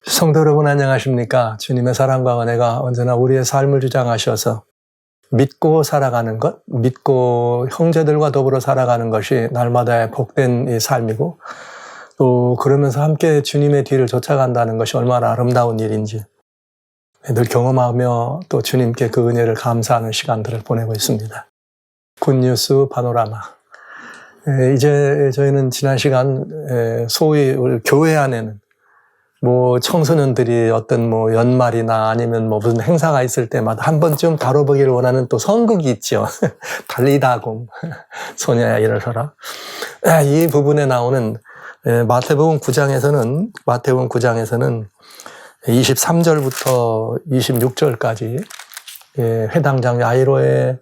성도 여러분 안녕하십니까? 주님의 사랑과 은혜가 언제나 우리의 삶을 주장하셔서 믿고 살아가는 것, 믿고 형제들과 더불어 살아가는 것이 날마다의 복된 이 삶이고, 또 그러면서 함께 주님의 뒤를 쫓아간다는 것이 얼마나 아름다운 일인지 늘 경험하며 또 주님께 그 은혜를 감사하는 시간들을 보내고 있습니다. 굿뉴스 파노라마. 이제 저희는 지난 시간 소위 우리 교회 안에는 청소년들이 어떤 연말이나 아니면 무슨 행사가 있을 때마다 한 번쯤 다뤄보기를 원하는 또 선극이 있죠. 달리다곰, 소녀야 일어서라. 이 부분에 나오는 마태복음 9장에서는 23절부터 26절까지 회당장 야이로의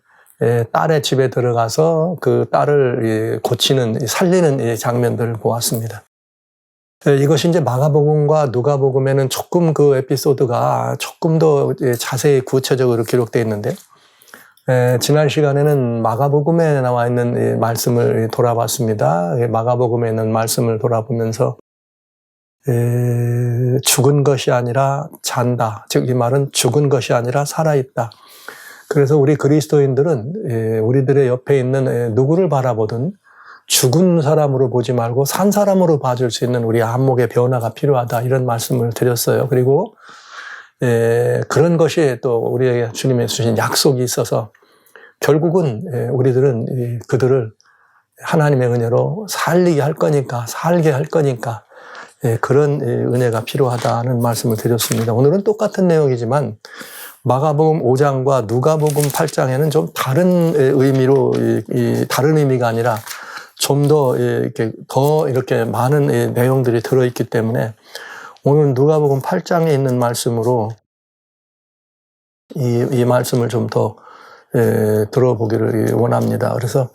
딸의 집에 들어가서 그 딸을 고치는, 살리는 장면들을 보았습니다. 이것이 이제 마가복음과 누가복음에는 조금 그 에피소드가 조금 더 자세히 구체적으로 기록되어 있는데, 지난 시간에는 마가복음에 나와 있는 말씀을 돌아봤습니다. 마가복음에 있는 말씀을 돌아보면서 죽은 것이 아니라 잔다. 즉 이 말은 죽은 것이 아니라 살아있다. 그래서 우리 그리스도인들은 우리들의 옆에 있는 누구를 바라보든 죽은 사람으로 보지 말고 산 사람으로 봐줄 수 있는 우리 안목의 변화가 필요하다, 이런 말씀을 드렸어요. 그리고 그런 것이 또 우리에게 주님의 주신 약속이 있어서 결국은 우리들은 그들을 하나님의 은혜로 살게 할 거니까 그런 은혜가 필요하다는 말씀을 드렸습니다. 오늘은 똑같은 내용이지만 마가복음 5장과 누가복음 8장에는 좀 다른 의미로, 다른 의미가 아니라 좀 더 이렇게 많은 내용들이 들어있기 때문에 오늘 누가복음 8장에 있는 말씀으로 이 말씀을 좀 더 들어보기를 원합니다. 그래서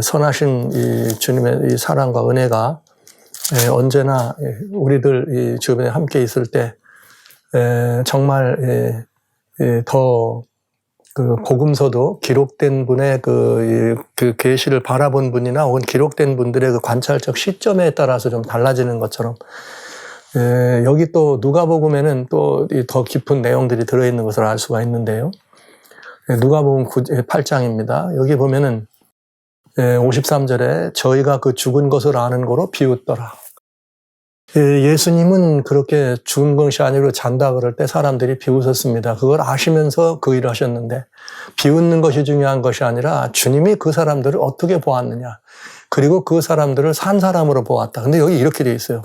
선하신 이 주님의 이 사랑과 은혜가 언제나 우리들 이 주변에 함께 있을 때 정말 더 그 복음서도 기록된 분의 그 계시를 바라본 분이나 혹은 기록된 분들의 그 관찰적 시점에 따라서 좀 달라지는 것처럼, 여기 또 누가복음에는 또 더 깊은 내용들이 들어있는 것을 알 수가 있는데요. 누가복음 8장입니다. 여기 보면은 53절에 저희가 그 죽은 것을 아는 거로 비웃더라. 예수님은 그렇게 죽은 것이 아니고 잔다 그럴 때 사람들이 비웃었습니다. 그걸 아시면서 그 일을 하셨는데, 비웃는 것이 중요한 것이 아니라 주님이 그 사람들을 어떻게 보았느냐, 그리고 그 사람들을 산 사람으로 보았다. 근데 여기 이렇게 되어 있어요.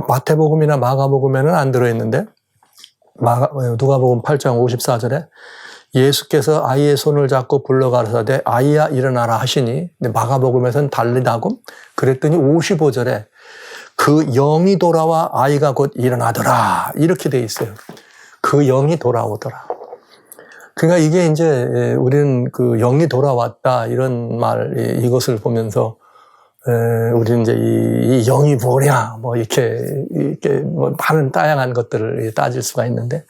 마태복음이나 마가복음에는 안 들어있는데 누가복음 8장 54절에 예수께서 아이의 손을 잡고 불러가라사대 아이야 일어나라 하시니, 마가복음에서는 달리다곰, 그랬더니 55절에 그 영이 돌아와 아이가 곧 일어나더라, 이렇게 돼 있어요. 그 영이 돌아오더라. 그러니까 이게 이제 우리는 그 영이 돌아왔다, 이런 말, 이것을 보면서 우리는 이제 이 영이 뭐냐, 이렇게 많은 다양한 것들을 따질 수가 있는데,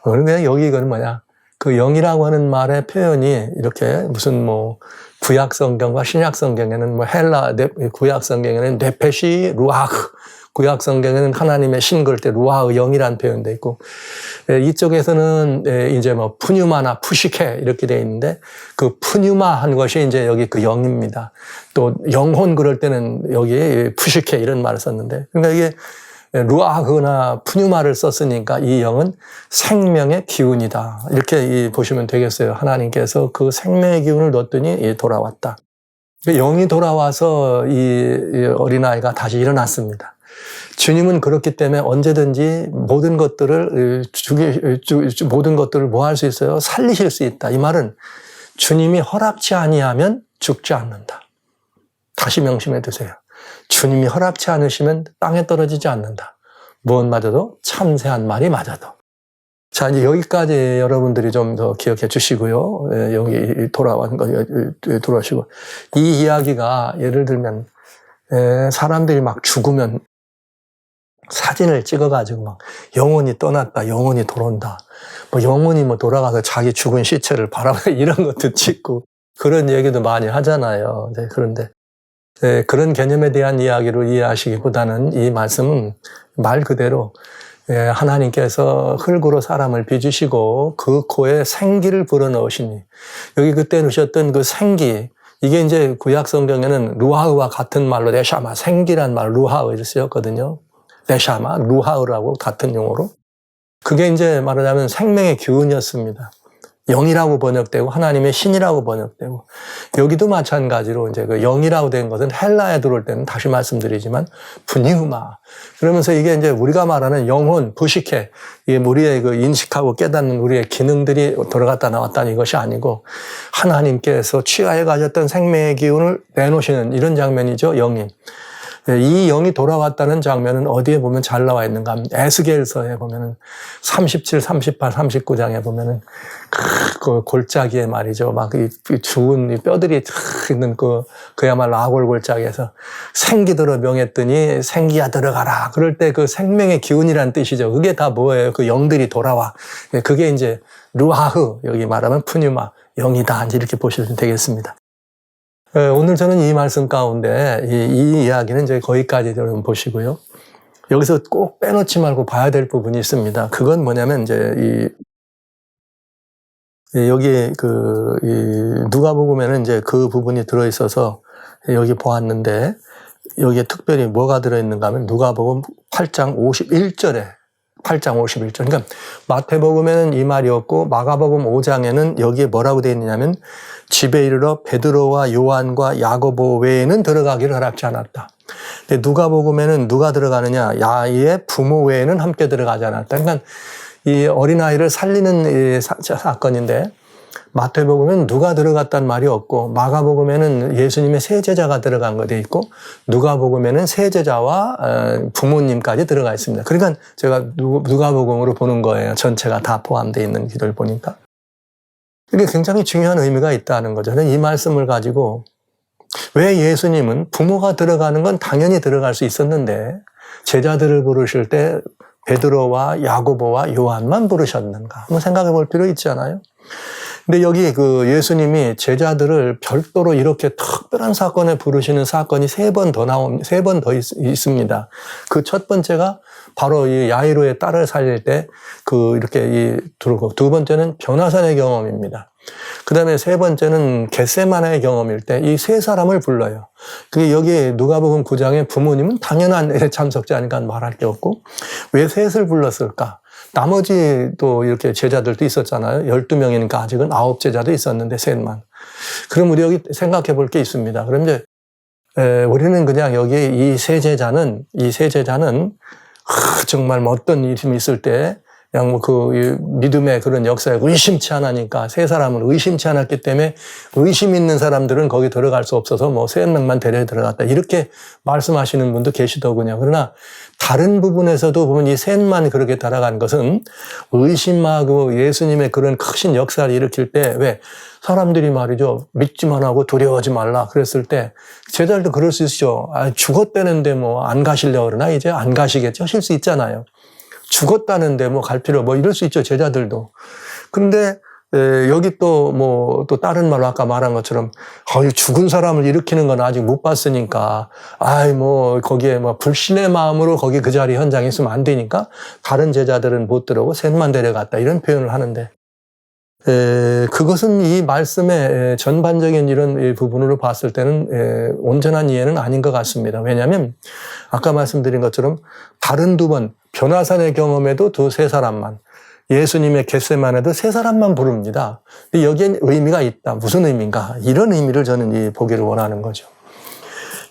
그러면 여기 이거는 뭐냐, 그 영이라고 하는 말의 표현이 이렇게 무슨 구약 성경과 신약 성경에는 헬라 구약 성경에는 네페시 루아흐, 구약 성경에는 하나님의 신 그럴 때 루아흐 영이라는 표현도 있고, 이쪽에서는 이제 푸뉴마나 푸시케 이렇게 돼 있는데, 그 푸뉴마 한 것이 이제 여기 그 영입니다. 또 영혼 그럴 때는 여기 푸시케 이런 말을 썼는데, 그러니까 이게 루아흐나 푸뉴마를 썼으니까 이 영은 생명의 기운이다, 이렇게 보시면 되겠어요. 하나님께서 그 생명의 기운을 넣었더니 돌아왔다. 영이 돌아와서 이 어린아이가 다시 일어났습니다. 주님은 그렇기 때문에 언제든지 모든 것들을 뭐 할 수 있어요? 살리실 수 있다. 이 말은 주님이 허락치 아니하면 죽지 않는다. 다시 명심해 두세요. 주님이 허락치 않으시면 땅에 떨어지지 않는다. 무엇마저도 참새한 마리 맞아도. 자, 이제 여기까지 여러분들이 좀 더 기억해 주시고요. 여기 돌아오시고. 이 이야기가 예를 들면, 사람들이 막 죽으면 사진을 찍어가지고 영혼이 떠났다, 영혼이 돌아온다, 영혼이 돌아가서 자기 죽은 시체를 바라보고 이런 것도 찍고 그런 얘기도 많이 하잖아요. 그런데 그런 개념에 대한 이야기로 이해하시기보다는 이 말씀은 말 그대로 하나님께서 흙으로 사람을 빚으시고 그 코에 생기를 불어넣으시니, 여기 그때 넣으셨던 그 생기, 이게 이제 구약 성경에는 루하우와 같은 말로 네샤마, 생기란 말 루하우를 쓰였거든요. 네샤마, 루하우라고 같은 용어로. 그게 이제 말하자면 생명의 기운이었습니다. 영이라고 번역되고 하나님의 신이라고 번역되고, 여기도 마찬가지로 이제 그 영이라고 된 것은 헬라에 들어올 때는 다시 말씀드리지만 푸니우마, 그러면서 이게 이제 우리가 말하는 영혼, 부식해, 이게 우리의 그 인식하고 깨닫는 우리의 기능들이 들어갔다 나왔다는 이것이 아니고 하나님께서 취하여 가졌던 생명의 기운을 내놓으시는 이런 장면이죠. 영이. 이 영이 돌아왔다는 장면은 어디에 보면 잘 나와 있는가 하면 에스겔서에 보면은 37, 38, 39장에 보면은 그 골짜기에 말이죠. 막 이 죽은 뼈들이 있는 그야말로 아골 골짜기에서 생기 들어 명했더니 생기야 들어가라. 그럴 때 그 생명의 기운이란 뜻이죠. 그게 다 뭐예요? 그 영들이 돌아와. 그게 이제 루하흐, 여기 말하면 푸뉴마, 영이다. 이렇게 보시면 되겠습니다. 오늘 저는 이 말씀 가운데 이 이야기는 이제 거기까지 여러분 보시고요. 여기서 꼭 빼놓지 말고 봐야 될 부분이 있습니다. 그건 뭐냐면 이제 여기 누가복음에는 이제 그 부분이 들어 있어서 여기 보았는데, 여기에 특별히 뭐가 들어 있는가 하면 누가복음 8장 51절에 8장 51절. 그러니까 마태복음에는 이 말이 없고 마가복음 5장에는 여기에 뭐라고 되어 있느냐면 집에 이르러 베드로와 요한과 야고보 외에는 들어가기를 허락지 않았다. 근데 누가복음에는 누가 들어가느냐? 야의 부모 외에는 함께 들어가지 않았다. 그러니까 이 어린아이를 살리는 사건인데, 마태복음에는 누가 들어갔다는 말이 없고 마가복음에는 예수님의 세 제자가 들어간 거 돼 있고 누가복음에는 세 제자와 부모님까지 들어가 있습니다. 그러니까 제가 누가복음으로 보는 거예요. 전체가 다 포함되어 있는 기도를 보니까. 이게 굉장히 중요한 의미가 있다는 거죠. 이 말씀을 가지고 왜 예수님은 부모가 들어가는 건 당연히 들어갈 수 있었는데 제자들을 부르실 때 베드로와 야고보와 요한만 부르셨는가? 한번 생각해 볼 필요 있지 않아요? 근데 여기 그 예수님이 제자들을 별도로 이렇게 특별한 사건에 부르시는 사건이 세 번 더 있습니다. 그 첫 번째가 바로 이 야이로의 딸을 살릴 때 이렇게 들고, 두 번째는 변화산의 경험입니다. 그 다음에 세 번째는 겟세마네의 경험일 때 이 세 사람을 불러요. 그게 여기 누가복음 9장의 부모님은 당연한 참석자니까 말할 게 없고, 왜 셋을 불렀을까? 나머지 또 이렇게 제자들도 있었잖아요. 12명이니까 아직은 9제자도 있었는데 셋만. 그럼 우리 여기 생각해 볼 게 있습니다. 그럼 이제 우리는 그냥 여기 이 세 제자는 정말 어떤 일이 있을 때 그냥 믿음의 그런 역사에 의심치 않으니까, 세 사람을 의심치 않았기 때문에 의심 있는 사람들은 거기 들어갈 수 없어서 세 명만 데려 들어갔다, 이렇게 말씀하시는 분도 계시더군요. 그러나 다른 부분에서도 보면 이 셋만 그렇게 따라간 것은 의심하고 예수님의 그런 크신 역사를 일으킬 때, 왜 사람들이 말이죠, 믿지만 하고 두려워하지 말라 그랬을 때 제자들도 그럴 수 있죠. 죽었다는데 안 가시려고 그러나 이제 안 가시겠죠. 하실 수 있잖아요. 죽었다는데 갈 필요 이럴 수 있죠, 제자들도. 근데 여기 또 다른 말로 아까 말한 것처럼 죽은 사람을 일으키는 건 아직 못 봤으니까 거기에 불신의 마음으로 거기 그 자리 현장에 있으면 안 되니까 다른 제자들은 못 들어오고 셋만 데려갔다, 이런 표현을 하는데, 그것은 이 말씀의 전반적인 이런 부분으로 봤을 때는 온전한 이해는 아닌 것 같습니다. 왜냐하면 아까 말씀드린 것처럼 다른 두 번 변화산의 경험에도 세 사람만, 예수님의 겟세마네도 세 사람만 부릅니다. 근데 여기엔 의미가 있다. 무슨 의미인가? 이런 의미를 저는 보기를 원하는 거죠.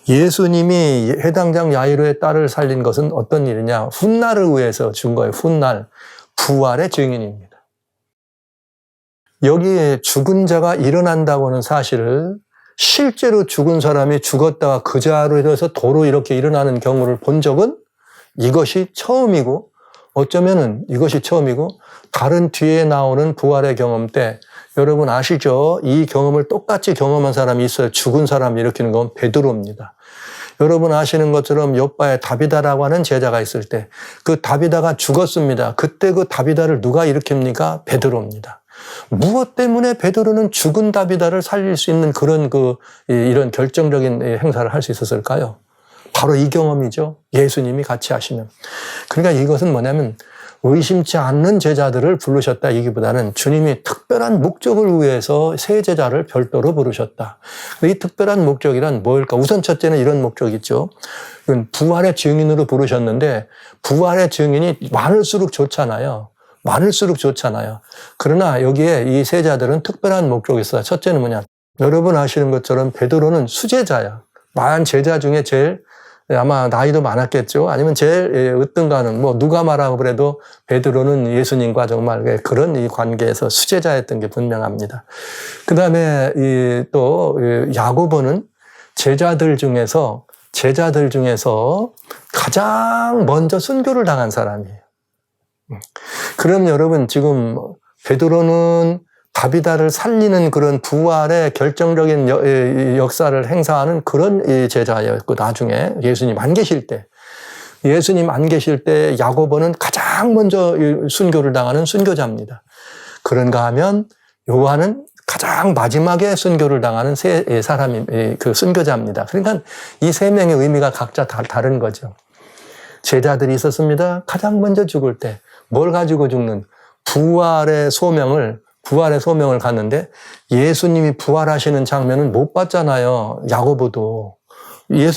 예수님이 회당장 야이로의 딸을 살린 것은 어떤 일이냐? 훗날을 위해서 준 거예요. 훗날. 부활의 증인입니다. 여기에 죽은 자가 일어난다고 하는 사실을, 실제로 죽은 사람이 죽었다가 그 자리에서 도로 이렇게 일어나는 경우를 본 적은 이것이 처음이고, 어쩌면은 이것이 처음이고, 다른 뒤에 나오는 부활의 경험 때 여러분 아시죠? 이 경험을 똑같이 경험한 사람이 있어요. 죽은 사람 일으키는 건 베드로입니다. 여러분 아시는 것처럼 욥바에 다비다라고 하는 제자가 있을 때 그 다비다가 죽었습니다. 그때 그 다비다를 누가 일으킵니까? 베드로입니다. 무엇 때문에 베드로는 죽은 다비다를 살릴 수 있는 그런 이런 결정적인 행사를 할 수 있었을까요? 바로 이 경험이죠. 예수님이 같이 하시는. 그러니까 이것은 뭐냐면 의심치 않는 제자들을 부르셨다 이기보다는 주님이 특별한 목적을 위해서 세 제자를 별도로 부르셨다. 이 특별한 목적이란 뭘까? 우선 첫째는 이런 목적이 있죠. 이건 부활의 증인으로 부르셨는데 부활의 증인이 많을수록 좋잖아요. 많을수록 좋잖아요. 그러나 여기에 이 세자들은 특별한 목적이 있어요. 첫째는 뭐냐? 여러분 아시는 것처럼 베드로는 수제자야. 만 제자 중에 제일 아마 나이도 많았겠죠. 아니면 제일 으뜸가는 누가 말하고 그래도 베드로는 예수님과 정말 그런 이 관계에서 수제자였던 게 분명합니다. 그 다음에 또 야고보는 제자들 중에서 가장 먼저 순교를 당한 사람이에요. 그럼 여러분 지금 베드로는 다비다를 살리는 그런 부활의 결정적인 역사를 행사하는 그런 제자였고 나중에 예수님 안 계실 때 야고보는 가장 먼저 순교를 당하는 순교자입니다. 그런가 하면 요한은 가장 마지막에 순교를 당하는 사람이 그 순교자입니다. 그러니까 이 세 명의 의미가 각자 다른 거죠. 제자들이 있었습니다. 가장 먼저 죽을 때 뭘 가지고 죽는 부활의 소명을 갔는데 예수님이 부활하시는 장면은 못 봤잖아요. 야고보도.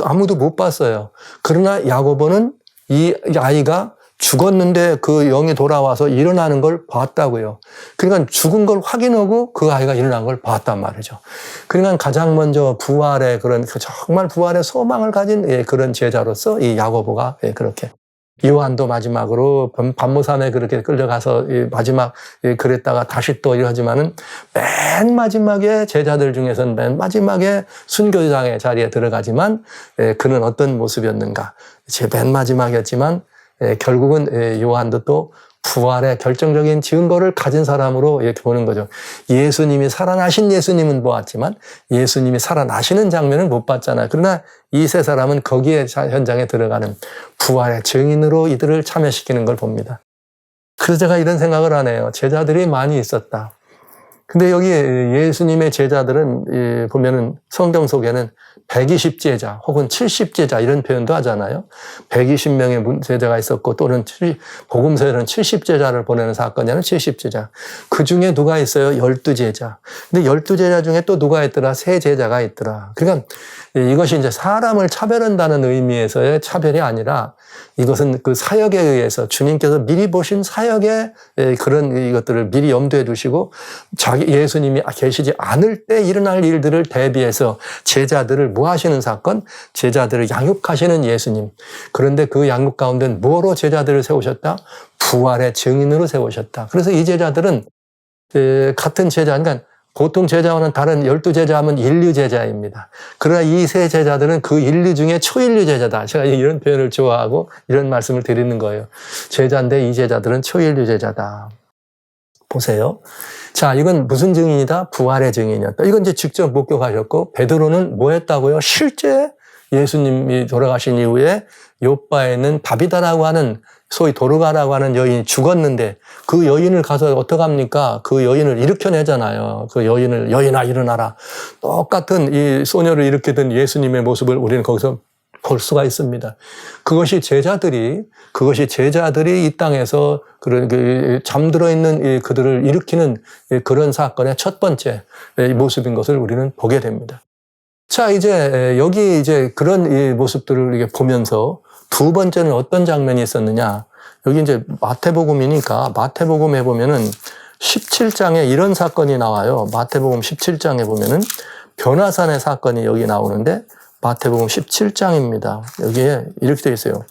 아무도 못 봤어요. 그러나 야고보는 이 아이가 죽었는데 그 영이 돌아와서 일어나는 걸 봤다고요. 그러니까 죽은 걸 확인하고 그 아이가 일어난 걸 봤단 말이죠. 그러니까 가장 먼저 부활의 정말 부활의 소망을 가진 그런 제자로서 이 야고보가 그렇게. 요한도 마지막으로 반모산에 그렇게 끌려가서 마지막 그랬다가 다시 또 이러지만은 맨 마지막에 제자들 중에서는 맨 마지막에 순교장의 자리에 들어가지만 그는 어떤 모습이었는가? 맨 마지막이었지만 결국은 요한도 또 부활의 결정적인 증거를 가진 사람으로 이렇게 보는 거죠. 예수님이 살아나신 예수님은 보았지만 예수님이 살아나시는 장면은 못 봤잖아요. 그러나 이 세 사람은 거기에 현장에 들어가는 부활의 증인으로 이들을 참여시키는 걸 봅니다. 그래서 제가 이런 생각을 하네요. 제자들이 많이 있었다. 근데 여기 예수님의 제자들은 보면은 성경 속에는 120제자 혹은 70제자 이런 표현도 하잖아요. 120명의 제자가 있었고 또는 복음서에는 70제자를 보내는 사건이라는 70제자. 그 중에 누가 있어요? 12제자. 근데 12제자 중에 또 누가 있더라? 3제자가 있더라. 그러니까 이것이 이제 사람을 차별한다는 의미에서의 차별이 아니라 이것은 그 사역에 의해서 주님께서 미리 보신 사역의 그런 이것들을 미리 염두에 두시고 예수님이 계시지 않을 때 일어날 일들을 대비해서 제자들을 뭐 하시는 사건? 제자들을 양육하시는 예수님. 그런데 그 양육 가운데는 뭐로 제자들을 세우셨다? 부활의 증인으로 세우셨다. 그래서 이 제자들은 같은 제자, 그러니까 보통 제자와는 다른 12제자 하면 인류 제자입니다. 그러나 이 세 제자들은 그 인류 중에 초인류 제자다. 제가 이런 표현을 좋아하고 이런 말씀을 드리는 거예요. 제자인데 이 제자들은 초인류 제자다. 보세요. 자, 이건 무슨 증인이다? 부활의 증인이었다. 이건 이제 직접 목격하셨고, 베드로는 뭐 했다고요? 실제 예수님이 돌아가신 이후에 요바에 있는 다비다라고 하는 소위 도르가라고 하는 여인이 죽었는데 그 여인을 가서 어떡합니까? 그 여인을 일으켜내잖아요. 그 여인아 일어나라. 똑같은 이 소녀를 일으키던 예수님의 모습을 우리는 거기서 볼 수가 있습니다. 그것이 제자들이 이 땅에서 그런 잠들어 있는 그들을 일으키는 그런 사건의 첫 번째 모습인 것을 우리는 보게 됩니다. 자, 이제 여기 이제 그런 이 모습들을 이게 보면서 두 번째는 어떤 장면이 있었느냐? 여기 이제 마태복음이니까 마태복음에 보면은 17장에 이런 사건이 나와요. 마태복음 17장에 보면은 변화산의 사건이 여기 나오는데 마태복음 17장입니다. 여기에 이렇게 되어 있어요.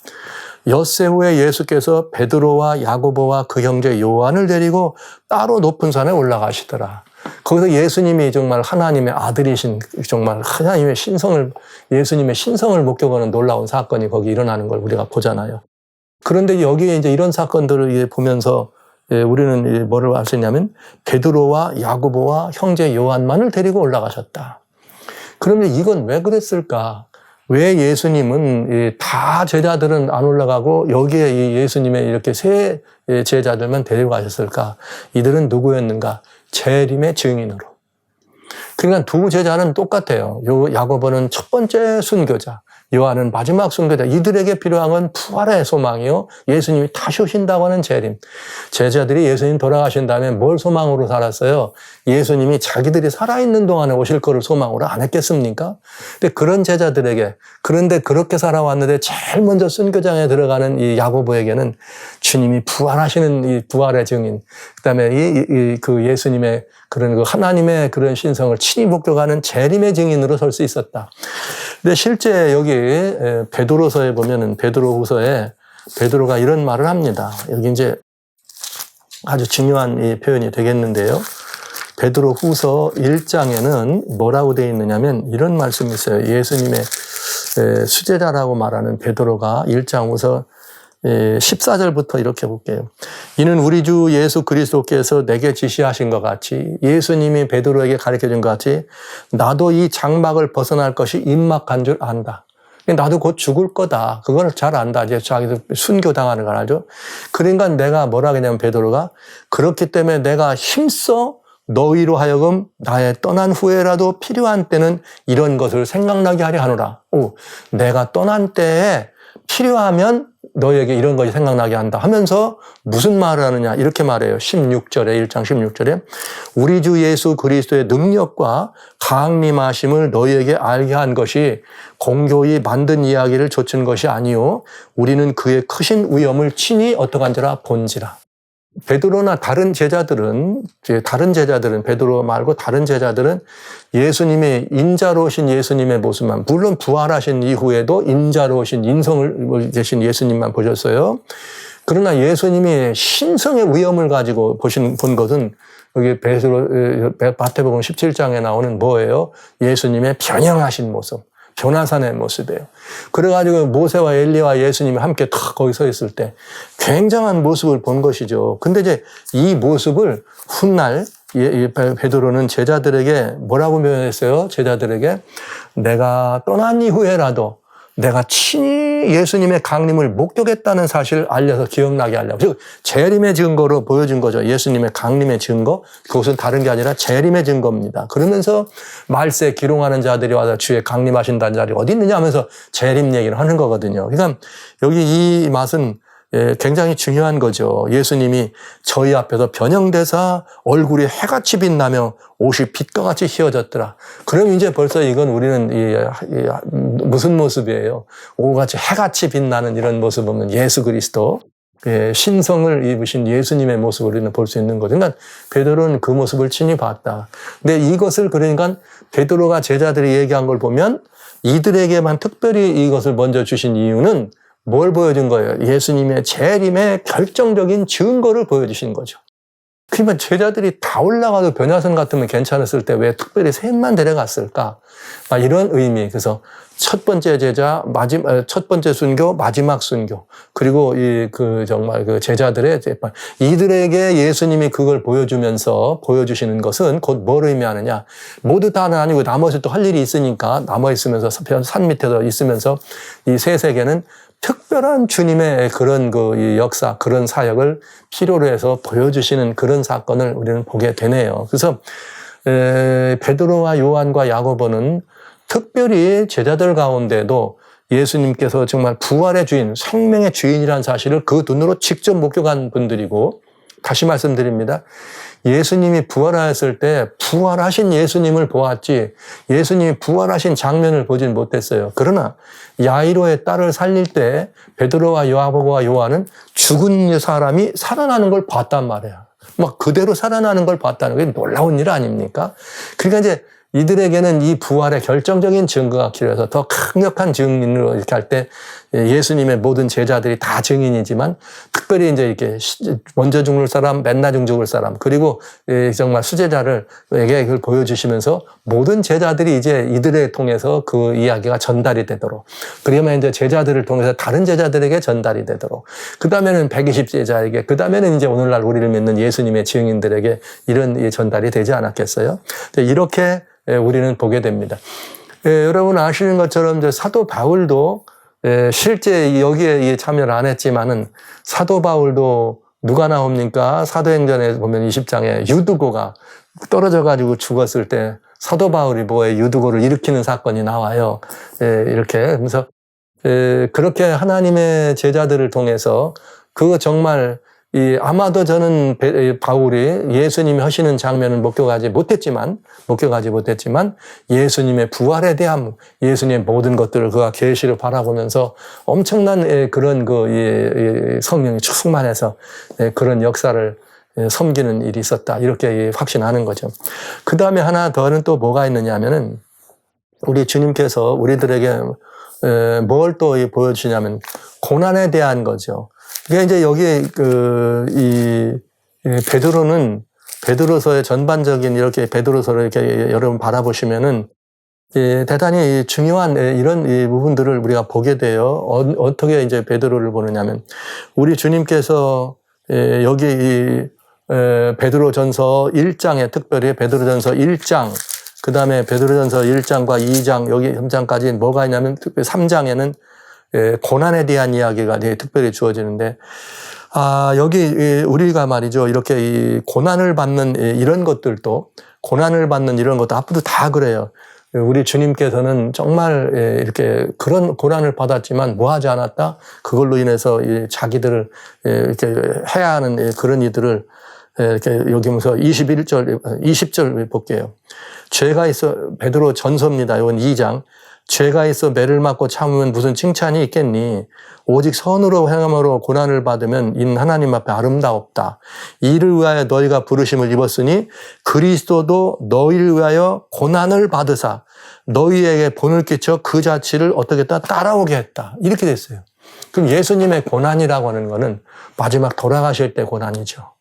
엿새 후에 예수께서 베드로와 야고보와 그 형제 요한을 데리고 따로 높은 산에 올라가시더라. 거기서 예수님이 정말 하나님의 아들이신 정말 하나님의 예수님의 신성을 목격하는 놀라운 사건이 거기 일어나는 걸 우리가 보잖아요. 그런데 여기에 이제 이런 사건들을 보면서 우리는 뭐를 알 수 있냐면 베드로와 야고보와 형제 요한만을 데리고 올라가셨다. 그러면 이건 왜 그랬을까? 왜 예수님은 다 제자들은 안 올라가고 여기에 이 예수님의 이렇게 세 제자들만 데리고 가셨을까? 이들은 누구였는가? 재림의 증인으로. 그러니까 두 제자는 똑같아요. 야고보는 첫 번째 순교자, 요한은 마지막 순교자. 이들에게 필요한 건 부활의 소망이요, 예수님이 다시 오신다고 하는 재림. 제자들이 예수님 돌아가신 다음에 뭘 소망으로 살았어요? 예수님이 자기들이 살아있는 동안에 오실 거를 소망으로 안 했겠습니까? 근데 그런 제자들에게, 그런데 그렇게 살아왔는데 제일 먼저 순교장에 들어가는 이 야고보에게는 주님이 부활하시는 이 부활의 증인, 그다음에 그 예수님의 그런 그 하나님의 그런 신성을 친히 목격하는 재림의 증인으로 설 수 있었다. 근데 실제 여기 베드로서에 보면은 베드로후서에 베드로가 이런 말을 합니다. 여기 이제 아주 중요한 이 표현이 되겠는데요. 베드로후서 1장에는 뭐라고 되어 있느냐면 이런 말씀이 있어요. 예수님의 수제자라고 말하는 베드로가 1장후서 14절부터 이렇게 볼게요. 이는 우리 주 예수 그리스도께서 내게 지시하신 것 같이, 예수님이 베드로에게 가르쳐준 것 같이 나도 이 장막을 벗어날 것이 임박한 줄 안다. 나도 곧 죽을 거다. 그걸 잘 안다. 이제 자기도 순교당하는 걸 알죠. 그러니까 내가 뭐라 하냐면 베드로가 그렇기 때문에 내가 힘써 너희로 하여금 나의 떠난 후에라도 필요한 때는 이런 것을 생각나게 하려 하노라. 내가 떠난 때에 필요하면 너희에게 이런 것이 생각나게 한다 하면서 무슨 말을 하느냐 이렇게 말해요. 16절에 1장 16절에 우리 주 예수 그리스도의 능력과 강림하심을 너희에게 알게 한 것이 공교히 만든 이야기를 좇은 것이 아니요 우리는 그의 크신 위엄을 친히 어떡한지라 본지라. 베드로나 다른 제자들은 베드로 말고 다른 제자들은 예수님의 인자로 오신 예수님의 모습만, 물론 부활하신 이후에도 인자로 오신 인성을 계신 예수님만 보셨어요. 그러나 예수님이 신성의 위엄을 가지고 본 것은 여기 마태복음 17장에 나오는 뭐예요? 예수님의 변형하신 모습. 변화산의 모습이에요. 그래가지고 모세와 엘리야와 예수님이 함께 탁 거기 서 있을 때 굉장한 모습을 본 것이죠. 근데 이제 이 모습을 훗날 베드로는 제자들에게 뭐라고 표현했어요? 제자들에게 내가 떠난 이후에라도 내가 친히 예수님의 강림을 목격했다는 사실을 알려서 기억나게 하려고. 즉 재림의 증거로 보여준 거죠. 예수님의 강림의 증거. 그것은 다른 게 아니라 재림의 증거입니다. 그러면서 말세 기롱하는 자들이 와서 주의 강림하신다는 자리 어디 있느냐 하면서 재림 얘기를 하는 거거든요. 그러니까 여기 이 맛은 굉장히 중요한 거죠. 예수님이 저희 앞에서 변형되사 얼굴이 해같이 빛나며 옷이 빛과 같이 휘어졌더라. 그럼 이제 벌써 이건 우리는 무슨 모습이에요? 오같이 해같이 빛나는 이런 모습 없는 예수 그리스도, 신성을 입으신 예수님의 모습을 우리는 볼 수 있는 거죠. 그러니까 베드로는 그 모습을 친히 봤다. 근데 이것을 그러니까 베드로가 제자들이 얘기한 걸 보면 이들에게만 특별히 이것을 먼저 주신 이유는 뭘 보여준 거예요? 예수님의 재림의 결정적인 증거를 보여주신 거죠. 그러면 제자들이 다 올라가도 변화선 같으면 괜찮았을 때 왜 특별히 셋만 데려갔을까? 이런 의미. 그래서 첫 번째 제자, 첫 번째 순교, 마지막 순교. 그리고 정말 그 제자들의 이들에게 예수님이 그걸 보여주시는 것은 곧 뭘 의미하느냐. 모두 다는 아니고 나머지 또 할 일이 있으니까 남아있으면서 산 밑에서 있으면서 이 세 세계는 특별한 주님의 그런 그 역사, 그런 사역을 필요로 해서 보여주시는 그런 사건을 우리는 보게 되네요. 그래서 베드로와 요한과 야고보는 특별히 제자들 가운데도 예수님께서 정말 부활의 주인, 생명의 주인이라는 사실을 그 눈으로 직접 목격한 분들이고, 다시 말씀드립니다. 예수님이 부활하였을 때 부활하신 예수님을 보았지 예수님이 부활하신 장면을 보진 못했어요. 그러나 야이로의 딸을 살릴 때 베드로와 야고보와 요한은 죽은 사람이 살아나는 걸 봤단 말이에요. 막 그대로 살아나는 걸 봤다는 게 놀라운 일 아닙니까? 그러니까 이제 이들에게는 이 부활의 결정적인 증거가 필요해서 더 강력한 증인으로 이렇게 할 때 예수님의 모든 제자들이 다 증인이지만 특별히 이제 이렇게 먼저 죽을 사람, 맨 나중 죽을 사람, 그리고 정말 수제자를에게 그걸 보여주시면서 모든 제자들이 이제 이들을 통해서 그 이야기가 전달이 되도록, 그러면 이제 제자들을 통해서 다른 제자들에게 전달이 되도록, 그 다음에는 120제자에게, 그 다음에는 이제 오늘날 우리를 믿는 예수님의 증인들에게 이런 전달이 되지 않았겠어요? 이렇게 우리는 보게 됩니다. 여러분 아시는 것처럼 이제 사도 바울도 실제 여기에 참여를 안 했지만은 사도 바울도 누가 나옵니까? 사도행전에 보면 20장에 유두고가 떨어져가지고 죽었을 때 사도 바울이 뭐에 유두고를 일으키는 사건이 나와요. 이렇게. 그래서 그렇게 하나님의 제자들을 통해서 그 정말 아마도 저는 바울이 예수님이 하시는 장면은 목격하지 못했지만 예수님의 부활에 대한 예수님의 모든 것들을 그가 계시를 바라보면서 엄청난 그런 성령이 충만해서 그런 역사를 섬기는 일이 있었다. 이렇게 확신하는 거죠. 그 다음에 하나 더는 또 뭐가 있느냐 하면은 우리 주님께서 우리들에게 뭘 또 보여주시냐면 고난에 대한 거죠. 그게 이제 여기 베드로서의 전반적인 이렇게 베드로서를 이렇게 여러분 바라보시면은 대단히 중요한 이런 부분들을 우리가 보게 돼요. 어떻게 이제 베드로를 보느냐면 우리 주님께서 여기 베드로전서 1장에 특별히 베드로전서 1장 그 다음에 베드로전서 1장과 2장 여기 3장까지 뭐가 있냐면 특별히 3장에는 고난에 대한 이야기가 특별히 주어지는데 여기 우리가 말이죠 이렇게 이 고난을 받는 이런 것도 앞으로 다 그래요. 우리 주님께서는 정말 이렇게 그런 고난을 받았지만 뭐 하지 않았다? 그걸로 인해서 자기들을 이렇게 해야 하는 그런 이들을 이렇게 여기 보면서 20절 볼게요. 죄가 있어, 베드로 전서입니다. 이건 2장. 죄가 있어 매를 맞고 참으면 무슨 칭찬이 있겠니? 오직 선으로 행함으로 고난을 받으면 이는 하나님 앞에 아름다웠다. 이를 위하여 너희가 부르심을 입었으니 그리스도도 너희를 위하여 고난을 받으사 너희에게 본을 끼쳐 그 자취를 어떻게 따라오게 했다. 이렇게 됐어요. 그럼 예수님의 고난이라고 하는 거는 마지막 돌아가실 때 고난이죠.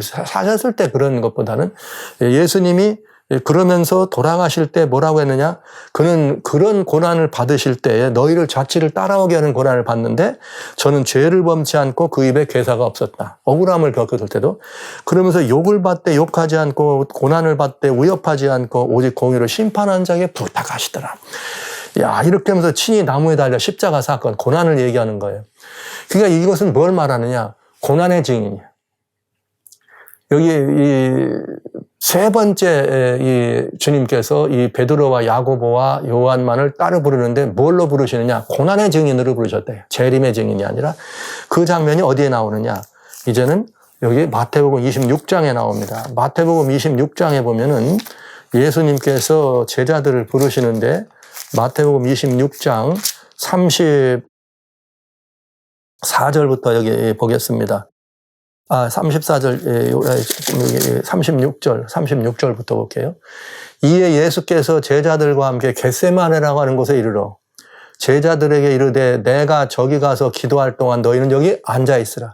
사셨을 때 그런 것보다는 예수님이 그러면서 돌아가실 때 뭐라고 했느냐? 그는 그런 고난을 받으실 때에 너희를 자취를 따라오게 하는 고난을 받는데 저는 죄를 범치 않고 그 입에 괴사가 없었다. 억울함을 겪었을 때도. 그러면서 욕을 받되 욕하지 않고 고난을 받되 위협하지 않고 오직 공의로 심판한 자에게 부탁하시더라. 이렇게 하면서 친히 나무에 달려 십자가 사건, 고난을 얘기하는 거예요. 그러니까 이것은 뭘 말하느냐? 고난의 증인이야. 여기 세 번째 주님께서 이 베드로와 야고보와 요한만을 따로 부르는데 뭘로 부르시느냐? 고난의 증인으로 부르셨대요. 재림의 증인이 아니라. 그 장면이 어디에 나오느냐? 이제는 여기 마태복음 26장에 나옵니다. 마태복음 26장에 보면은 예수님께서 제자들을 부르시는데 마태복음 26장 34절부터 여기 보겠습니다. 36절부터 볼게요. 이에 예수께서 제자들과 함께 겟세마네라고 하는 곳에 이르러 제자들에게 이르되 내가 저기 가서 기도할 동안 너희는 여기 앉아 있으라.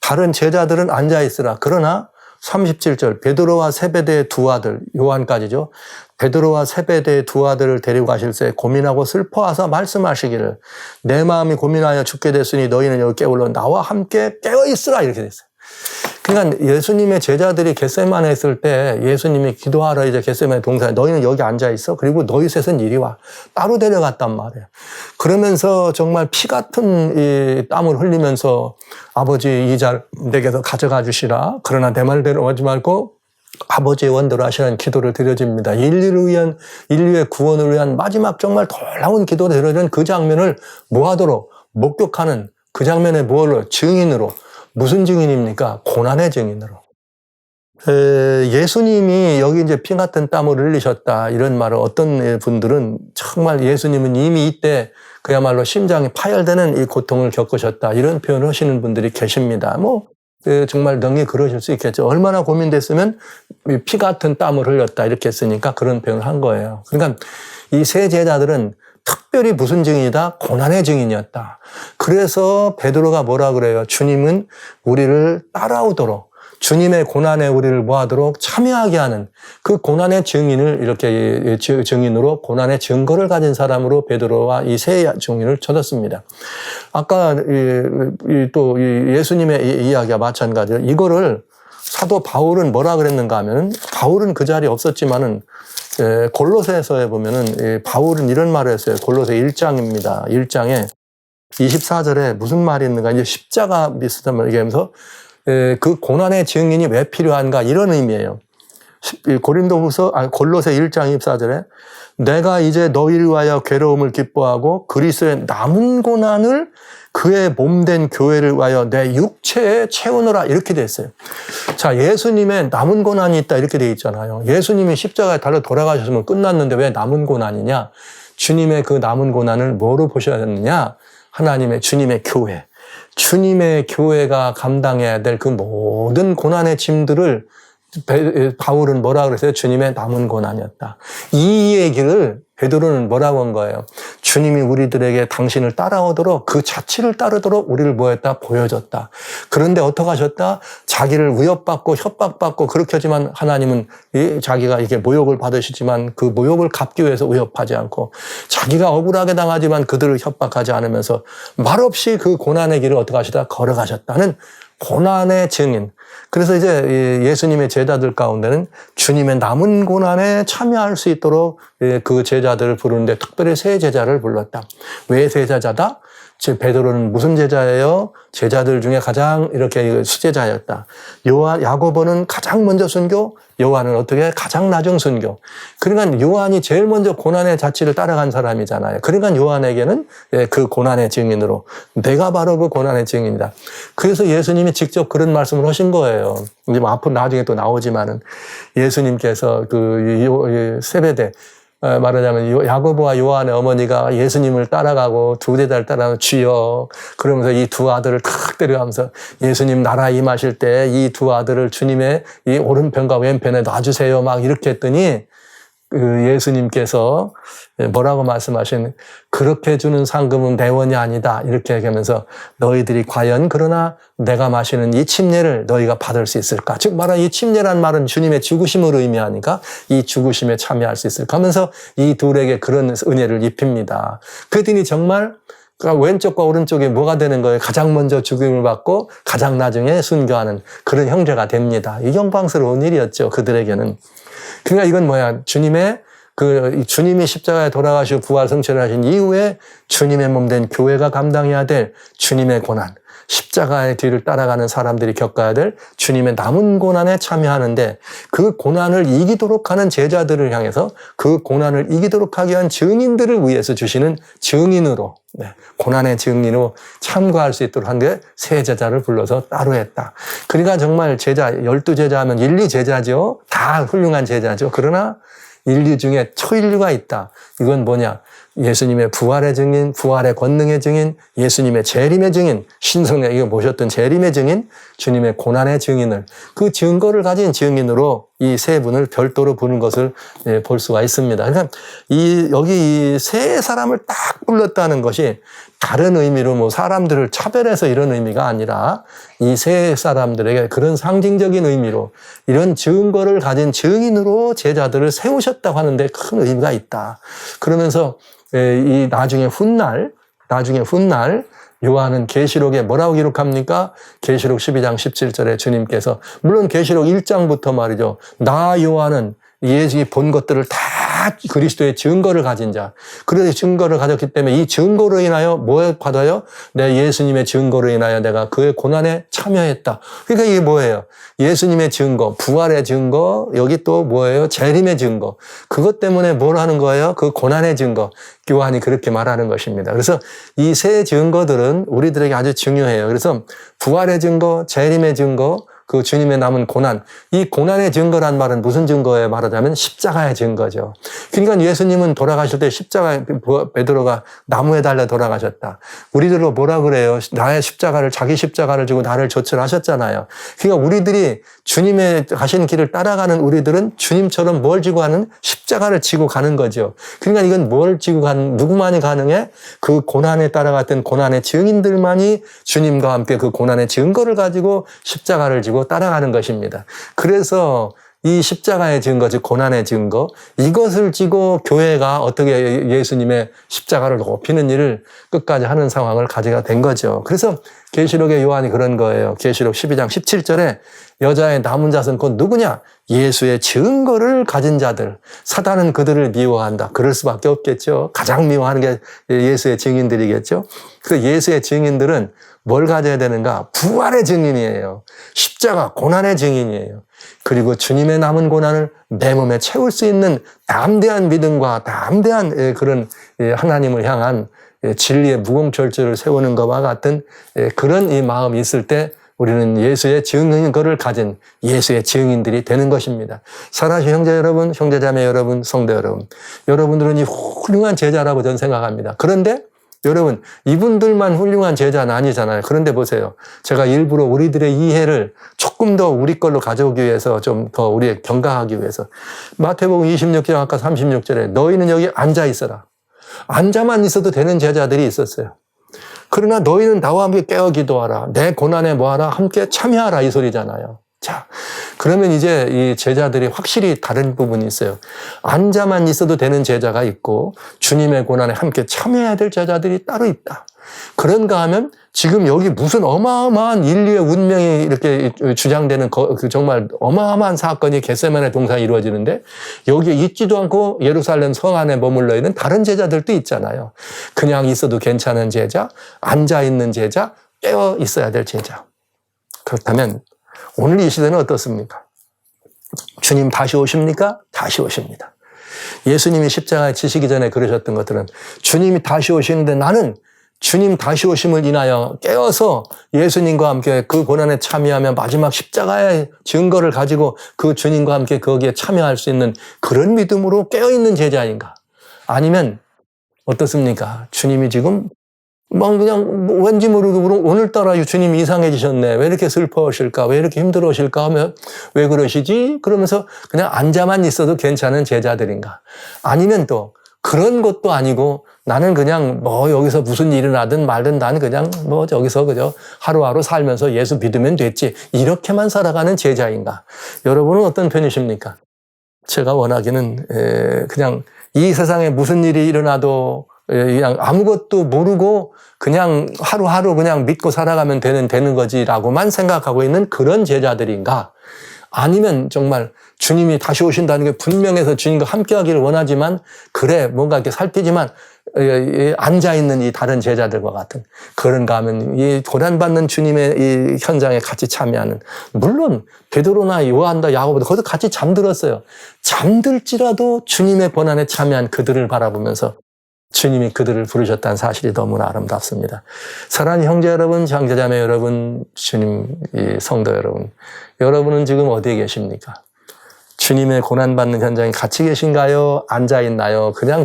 다른 제자들은 앉아 있으라. 그러나 37절 베드로와 세베대의 두 아들 요한까지죠. 베드로와 세베대의 두 아들을 데리고 가실새 고민하고 슬퍼하사 말씀하시기를 내 마음이 고민하여 죽게 됐으니 너희는 여기 깨울러 나와 함께 깨어 있으라 이렇게 됐어요. 그러니까 예수님의 제자들이 겟세마네 했을 때 예수님이 기도하러 이제 겟세마네 동산에 너희는 여기 앉아 있어. 그리고 너희 셋은 이리 와. 따로 데려갔단 말이에요. 그러면서 정말 피 같은 이 땀을 흘리면서 아버지 이 자 내게서 가져가 주시라. 그러나 내 말을 데려오지 말고 아버지의 원대로 하시라는 기도를 드려집니다. 인류의 구원을 위한 마지막 정말 놀라운 기도를 드려지는 그 장면을 뭐하도록 목격하는 그 장면의 뭘로? 증인으로. 무슨 증인입니까? 고난의 증인으로. 예수님이 여기 이제 피 같은 땀을 흘리셨다. 이런 말을 어떤 분들은 정말 예수님은 이미 이때 그야말로 심장이 파열되는 이 고통을 겪으셨다. 이런 표현을 하시는 분들이 계십니다. 정말 능히 그러실 수 있겠죠. 얼마나 고민됐으면 피 같은 땀을 흘렸다. 이렇게 했으니까 그런 표현을 한 거예요. 그러니까 이 세 제자들은 특별히 무슨 증인이다? 고난의 증인이었다. 그래서 베드로가 뭐라 그래요? 주님은 우리를 따라오도록 주님의 고난에 우리를 뭐하도록 참여하게 하는 그 고난의 증인을 이렇게 증인으로 고난의 증거를 가진 사람으로 베드로와 이 세 증인을 찾았습니다. 아까 또 예수님의 이야기와 마찬가지로 이거를 사도 바울은 뭐라 그랬는가 하면 바울은 그 자리에 없었지만은 골로새서에 보면은 바울은 이런 말을 했어요. 골로새 1장입니다. 1장에 24절에 무슨 말이 있는가? 이제 십자가 비슷한 말 얘기하면서 그 고난의 증인이 왜 필요한가 이런 의미예요. 골로새 1장 24절에 내가 이제 너희를 위하여 괴로움을 기뻐하고 그리스도의 남은 고난을 그의 몸된 교회를 위하여 내 육체에 채우노라 이렇게 돼 있어요. 자, 예수님의 남은 고난이 있다 이렇게 돼 있잖아요. 예수님이 십자가에 달려 돌아가셨으면 끝났는데 왜 남은 고난이냐? 주님의 그 남은 고난을 뭐로 보셔야 되느냐? 하나님의 주님의 교회. 주님의 교회가 감당해야 될 그 모든 고난의 짐들을 바울은 뭐라 그랬어요? 주님의 남은 고난이었다. 이 얘기를 베드로는 뭐라고 한 거예요? 주님이 우리들에게 당신을 따라오도록 그 자취를 따르도록 우리를 뭐했다? 보여줬다. 그런데 어떻게 하셨다? 자기를 위협받고 협박받고 그렇게 하지만 하나님은 자기가 이게 모욕을 받으시지만 그 모욕을 갚기 위해서 위협하지 않고 자기가 억울하게 당하지만 그들을 협박하지 않으면서 말없이 그 고난의 길을 어떻게 하시다? 걸어가셨다는 고난의 증인. 그래서 이제 예수님의 제자들 가운데는 주님의 남은 고난에 참여할 수 있도록 그 제자들을 부르는데 특별히 세 제자를 불렀다. 왜 세 제자다? 베드로는 무슨 제자예요? 제자들 중에 가장 이렇게 수제자였다. 야고보는 가장 먼저 순교, 요한은 어떻게 가장 나중 순교. 그러니까 요한이 제일 먼저 고난의 자취를 따라간 사람이잖아요. 그러니까 요한에게는 그 고난의 증인으로 내가 바로 그 고난의 증인이다. 그래서 예수님이 직접 그런 말씀을 하신 거예요. 이제 앞으로 나중에 또 나오지만은 예수님께서 그 세베대 말하자면 야고보와 요한의 어머니가 예수님을 따라가고 두 제자를 따라가고 주여 그러면서 이 두 아들을 탁 때려가면서 예수님 나라에 임하실 때 이 두 아들을 주님의 이 오른편과 왼편에 놔주세요 막 이렇게 했더니 그 예수님께서 뭐라고 말씀하신 그렇게 주는 상금은 내 원이 아니다 이렇게 얘기하면서 너희들이 과연 그러나 내가 마시는 이 침례를 너희가 받을 수 있을까? 즉 말하는 이 침례란 말은 주님의 죽으심을 의미하니까 이 죽으심에 참여할 수 있을까 하면서 이 둘에게 그런 은혜를 입힙니다. 그랬더니 정말 왼쪽과 오른쪽에 뭐가 되는 거예요? 가장 먼저 죽임을 받고 가장 나중에 순교하는 그런 형제가 됩니다. 이 영광스러운 일이었죠. 그들에게는. 그러니까 이건 뭐야? 주님이 십자가에 돌아가시고 부활 성취를 하신 이후에 주님의 몸된 교회가 감당해야 될 주님의 고난, 십자가의 뒤를 따라가는 사람들이 겪어야 될 주님의 남은 고난에 참여하는데 그 고난을 이기도록 하는 제자들을 향해서 그 고난을 이기도록 하기 위한 증인들을 위해서 주시는 증인으로 고난의 증인으로 참가할 수 있도록 한데 세 제자를 불러서 따로 했다. 그러니까 정말 제자 12제자 하면 인류 제자죠. 다 훌륭한 제자죠. 그러나 인류 중에 초인류가 있다. 이건 뭐냐? 예수님의 부활의 증인, 부활의 권능의 증인, 예수님의 재림의 증인, 신성에 이거 모셨던 재림의 증인, 주님의 고난의 증인을 그 증거를 가진 증인으로 이 세 분을 별도로 부른 것을 볼 수가 있습니다. 그러니까 여기 이 세 사람을 딱 불렀다는 것이 다른 의미로 뭐 사람들을 차별해서 이런 의미가 아니라 이 세 사람들에게 그런 상징적인 의미로 이런 증거를 가진 증인으로 제자들을 세우셨다고 하는데 큰 의미가 있다. 그러면서 이 나중에 훗날 요한은 계시록에 뭐라고 기록합니까? 계시록 12장 17절에 주님께서 물론 계시록 1장부터 말이죠. 나 요한은 예수님이 본 것들을 다 그리스도의 증거를 가진 자. 그래서 증거를 가졌기 때문에 이 증거로 인하여 뭐 받아요? 내 예수님의 증거로 인하여 내가 그의 고난에 참여했다. 그러니까 이게 뭐예요? 예수님의 증거, 부활의 증거, 여기 또 뭐예요? 재림의 증거. 그것 때문에 뭘 하는 거예요? 그 고난의 증거. 요한이 그렇게 말하는 것입니다. 그래서 이 세 증거들은 우리들에게 아주 중요해요. 그래서 부활의 증거, 재림의 증거, 그 주님의 남은 고난, 이 고난의 증거란 말은 무슨 증거에 말하자면 십자가의 증거죠. 그러니까 예수님은 돌아가실 때 십자가에 베드로가 나무에 달려 돌아가셨다. 우리들로 뭐라 그래요? 나의 십자가를 자기 십자가를 지고 나를 조철하셨잖아요. 그러니까 우리들이 주님의 가신 길을 따라가는 우리들은 주님처럼 뭘 지고 가는 십자가를 지고 가는 거죠. 그러니까 이건 뭘 지고 가는 누구만이 가능해? 그 고난에 따라갔던 고난의 증인들만이 주님과 함께 그 고난의 증거를 가지고 십자가를 지고 따라가는 것입니다. 그래서 이 십자가의 증거, 즉 고난의 증거, 이것을 지고 교회가 어떻게 예수님의 십자가를 높이는 일을 끝까지 하는 상황을 가지게 된 거죠. 그래서 계시록의 요한이 그런 거예요. 계시록 12장 17절에 여자의 남은 자손 곧 누구냐? 예수의 증거를 가진 자들. 사단은 그들을 미워한다. 그럴 수밖에 없겠죠. 가장 미워하는 게 예수의 증인들이겠죠. 그 예수의 증인들은 뭘 가져야 되는가? 부활의 증인이에요. 십자가 고난의 증인이에요. 그리고 주님의 남은 고난을 내 몸에 채울 수 있는 담대한 믿음과 담대한 그런 하나님을 향한 진리의 무공절제를 세우는 것과 같은 그런 이 마음이 있을 때 우리는 예수의 증거를 가진 예수의 증인들이 되는 것입니다. 사랑하는 형제 여러분, 형제자매 여러분, 성도 여러분, 여러분들은 이 훌륭한 제자라고 저는 생각합니다. 그런데 여러분, 이분들만 훌륭한 제자는 아니잖아요. 그런데 보세요. 제가 일부러 우리들의 이해를 조금 더 우리 걸로 가져오기 위해서 좀 더 우리 경각하기 위해서 마태복음 26장 아까 36절에 너희는 여기 앉아 있어라. 앉아만 있어도 되는 제자들이 있었어요. 그러나 너희는 나와 함께 깨어 기도하라. 내 고난에 뭐하라? 함께 참여하라. 이 소리잖아요. 자, 그러면 이제 이 제자들이 확실히 다른 부분이 있어요. 앉아만 있어도 되는 제자가 있고 주님의 고난에 함께 참여해야 될 제자들이 따로 있다. 그런가 하면 지금 여기 무슨 어마어마한 인류의 운명이 이렇게 주장되는 정말 어마어마한 사건이 겟세마네 동산에 이루어지는데 여기에 있지도 않고 예루살렘 성 안에 머물러 있는 다른 제자들도 있잖아요. 그냥 있어도 괜찮은 제자, 앉아 있는 제자, 깨어 있어야 될 제자. 그렇다면 오늘 이 시대는 어떻습니까? 주님 다시 오십니까? 다시 오십니다. 예수님이 십자가에 지시기 전에 그러셨던 것들은 주님이 다시 오시는데 나는 주님 다시 오심을 인하여 깨어서 예수님과 함께 그 고난에 참여하며 마지막 십자가의 증거를 가지고 그 주님과 함께 거기에 참여할 수 있는 그런 믿음으로 깨어있는 제자인가? 아니면 어떻습니까? 주님이 지금 막 그냥 왠지 모르고 오늘따라 주님이 이상해지셨네. 왜 이렇게 슬퍼하실까? 왜 이렇게 힘들어하실까? 하면 왜 그러시지? 그러면서 그냥 앉아만 있어도 괜찮은 제자들인가? 아니면 또 그런 것도 아니고 나는 그냥 뭐 여기서 무슨 일이 나든 말든 나는 그냥 뭐 여기서 그저 하루하루 살면서 예수 믿으면 됐지. 이렇게만 살아가는 제자인가? 여러분은 어떤 편이십니까? 제가 원하기는 그냥 이 세상에 무슨 일이 일어나도 그냥 아무것도 모르고 그냥 하루하루 그냥 믿고 살아가면 되는 거지라고만 생각하고 있는 그런 제자들인가? 아니면 정말 주님이 다시 오신다는 게 분명해서 주님과 함께 하기를 원하지만 그래 뭔가 이렇게 살피지만 앉아있는 이 다른 제자들과 같은 그런가 하면 이 고난받는 주님의 이 현장에 같이 참여하는 물론 베드로나 요한다 야고보도 거기서 같이 잠들었어요. 잠들지라도 주님의 고난에 참여한 그들을 바라보면서 주님이 그들을 부르셨다는 사실이 너무나 아름답습니다. 사랑하는 형제 여러분, 형제자매 여러분, 주님 성도 여러분, 여러분은 지금 어디에 계십니까? 주님의 고난받는 현장에 같이 계신가요? 앉아있나요? 그냥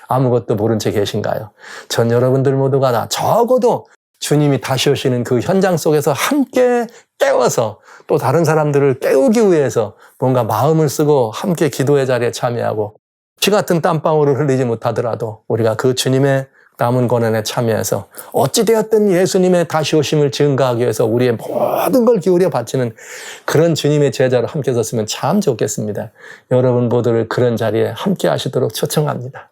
아무것도 모른 채 계신가요? 전 여러분들 모두가 다 적어도 주님이 다시 오시는 그 현장 속에서 함께 깨워서 또 다른 사람들을 깨우기 위해서 뭔가 마음을 쓰고 함께 기도의 자리에 참여하고 피 같은 땀방울을 흘리지 못하더라도 우리가 그 주님의 남은 고난에 참여해서 어찌되었든 예수님의 다시 오심을 증거하기 위해서 우리의 모든 걸 기울여 바치는 그런 주님의 제자로 함께 섰으면 참 좋겠습니다. 여러분 모두를 그런 자리에 함께 하시도록 초청합니다.